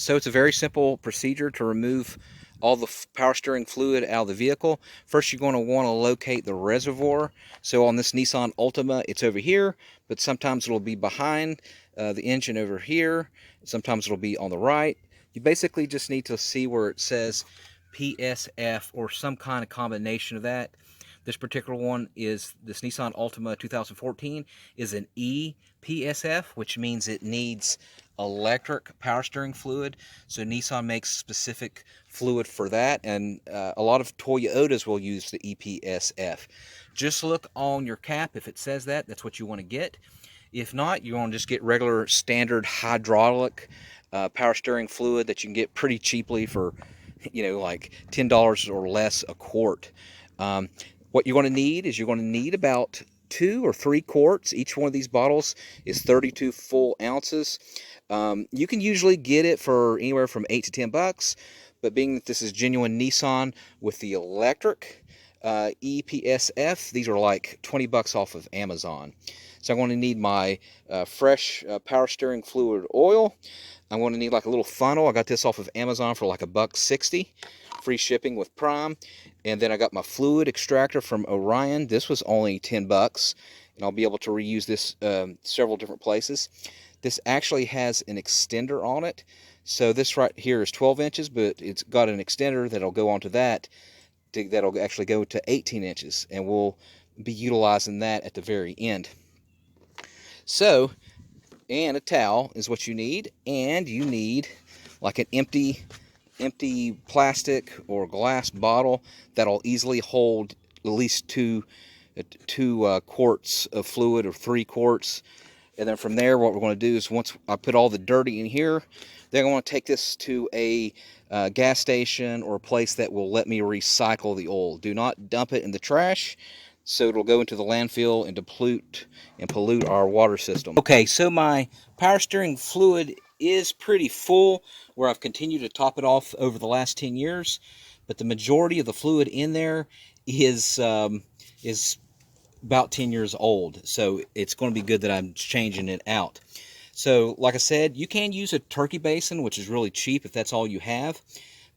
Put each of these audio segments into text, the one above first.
So it's a very simple procedure to remove all the power steering fluid out of the vehicle. First, you're going to want to locate the reservoir. So on this Nissan Altima, it's over here, but sometimes it'll be behind the engine over here. Sometimes it'll be on the right. You basically just need to see where it says PSF or some kind of combination of that. This particular one is this Nissan Altima 2014 is an ePSF, which means it needs electric power steering fluid. So Nissan makes specific fluid for that, and a lot of Toyotas will use the ePSF. Just look on your cap. If it says that, that's what you want to get. If not, you want to just get regular standard hydraulic power steering fluid that you can get pretty cheaply for, like $10 or less a quart. What you're going to need is you're going to need about 2 or 3 quarts. Each one of these bottles is 32 full ounces. You can usually get it for anywhere from $8 to $10, but being that this is genuine Nissan with the electric ePSF, these are like $20 off of Amazon. So I'm going to need my fresh power steering fluid oil. I'm going to need like a little funnel. I got this off of Amazon for like $1.60, free shipping with Prime. And then I got my fluid extractor from Orion. This was only $10, and I'll be able to reuse this several different places. This actually has an extender on it. So this right here is 12 inches, but it's got an extender that'll go onto that. That'll actually go to 18 inches, and we'll be utilizing that at the very end. So, and a towel is what you need, and you need like an empty plastic or glass bottle that'll easily hold at least two quarts of fluid, or 3 quarts. And then from there, what we're going to do is, once I put all the dirty in here, then I want to take this to a gas station or a place that will let me recycle the oil. Do not dump it in the trash, so it'll go into the landfill and pollute our water system. Okay, so my power steering fluid is pretty full, where I've continued to top it off over the last 10 years, but the majority of the fluid in there is about 10 years old, so it's going to be good that I'm changing it out. So like I said, you can use a turkey basin, which is really cheap if that's all you have,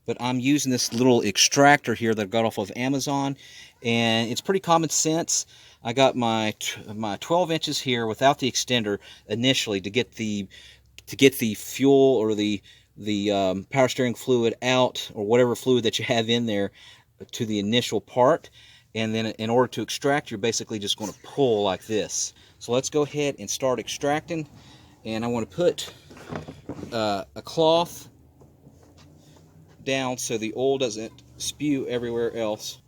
but I'm using this little extractor here that I got off of Amazon, and it's pretty common sense. I got my 12 inches here without the extender initially to get the fuel or the power steering fluid out, or whatever fluid that you have in there, to the initial part. And then in order to extract, you're basically just going to pull like this. So let's go ahead and start extracting. And I want to put a cloth down so the oil doesn't spew everywhere else.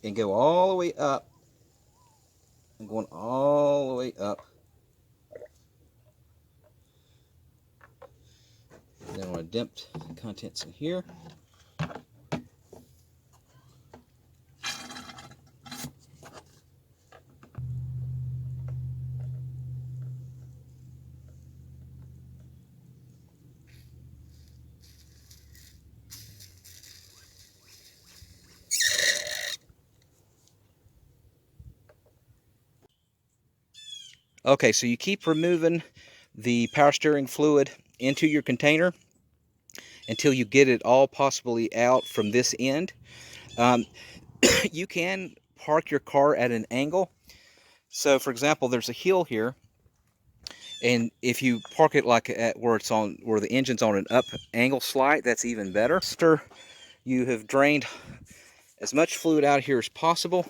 And go all the way up. I'm going all the way up. Then I'm going to dump the contents in here. Okay, so you keep removing the power steering fluid into your container until you get it all possibly out from this end. You can park your car at an angle. So for example, there's a hill here, and if you park it like at where the engine's on an up angle slide, that's even better. After you have drained as much fluid out here as possible,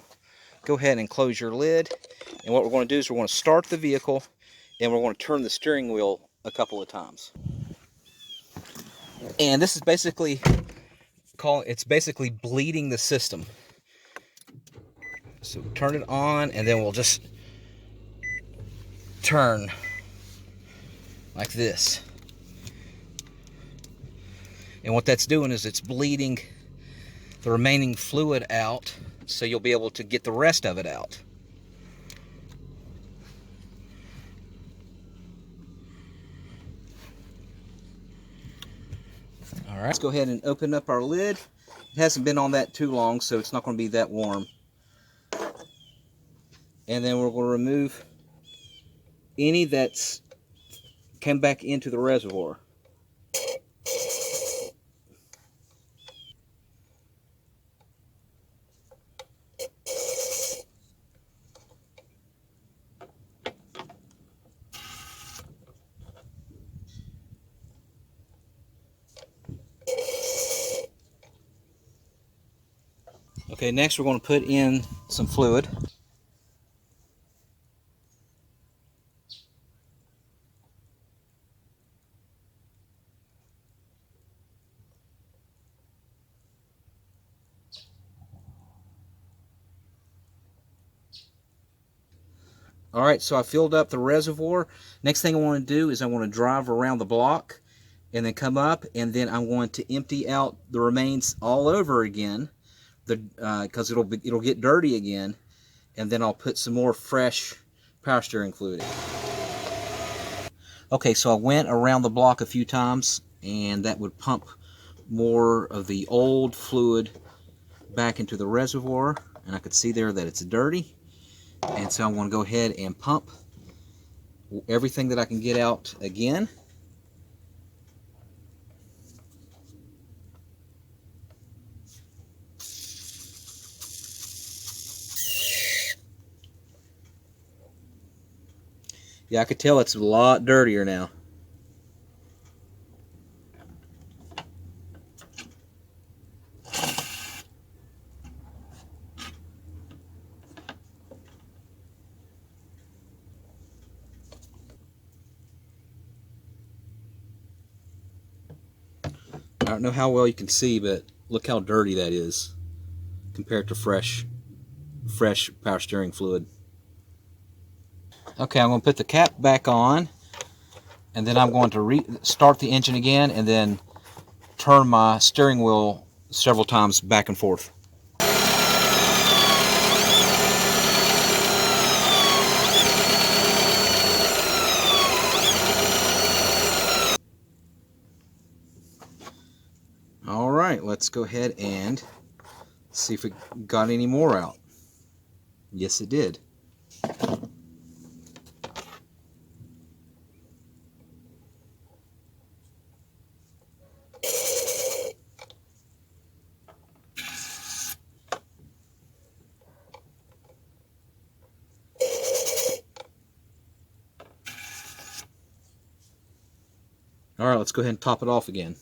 go ahead and close your lid. And what we're going to do is we're going to start the vehicle, and we're going to turn the steering wheel a couple of times. And this is basically bleeding the system. So turn it on, and then we'll just turn like this. And what that's doing is it's bleeding the remaining fluid out, so you'll be able to get the rest of it out. All right, let's go ahead and open up our lid. It hasn't been on that too long, so it's not going to be that warm. And then we're going to remove any that's come back into the reservoir. Okay, next we're going to put in some fluid. All right, so I filled up the reservoir. Next thing I want to do is I want to drive around the block and then come up, and then I'm going to empty out the remains all over again, because it'll get dirty again, and then I'll put some more fresh power steering fluid in. Okay, so I went around the block a few times, and that would pump more of the old fluid back into the reservoir, and I could see there that it's dirty. And so I'm going to go ahead and pump everything that I can get out again. Yeah, I could tell it's a lot dirtier now. I don't know how well you can see, but look how dirty that is compared to fresh power steering fluid. Okay, I'm going to put the cap back on, and then I'm going to start the engine again, and then turn my steering wheel several times back and forth. All right, let's go ahead and see if it got any more out. Yes, it did. All right, let's go ahead and top it off again.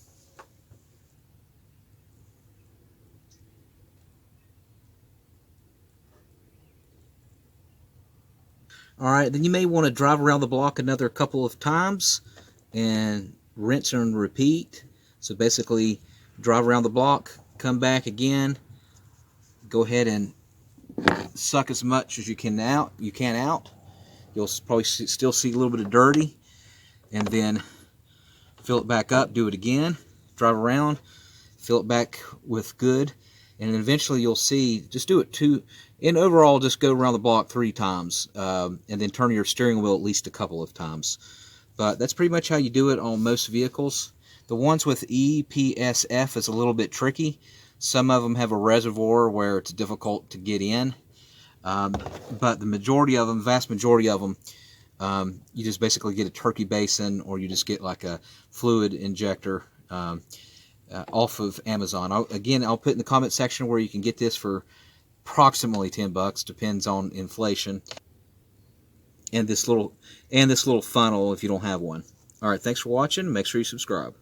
All right, then you may want to drive around the block another couple of times and rinse and repeat. So basically, drive around the block, come back again, go ahead and suck as much as you can out. You'll probably still see a little bit of dirty, and then fill it back up. Do it again. Drive around, fill it back with good, and then eventually you'll see. Just do it two. And overall, just go around the block 3 times, and then turn your steering wheel at least a couple of times. But that's pretty much how you do it on most vehicles. The ones with EPSF is a little bit tricky. Some of them have a reservoir where it's difficult to get in. But the majority of them, vast majority of them, you just basically get a turkey basin, or you just get like a fluid injector off of Amazon. I'll put in the comment section where you can get this for approximately $10, depends on inflation. And this little funnel if you don't have one. All right, thanks for watching. Make sure you subscribe.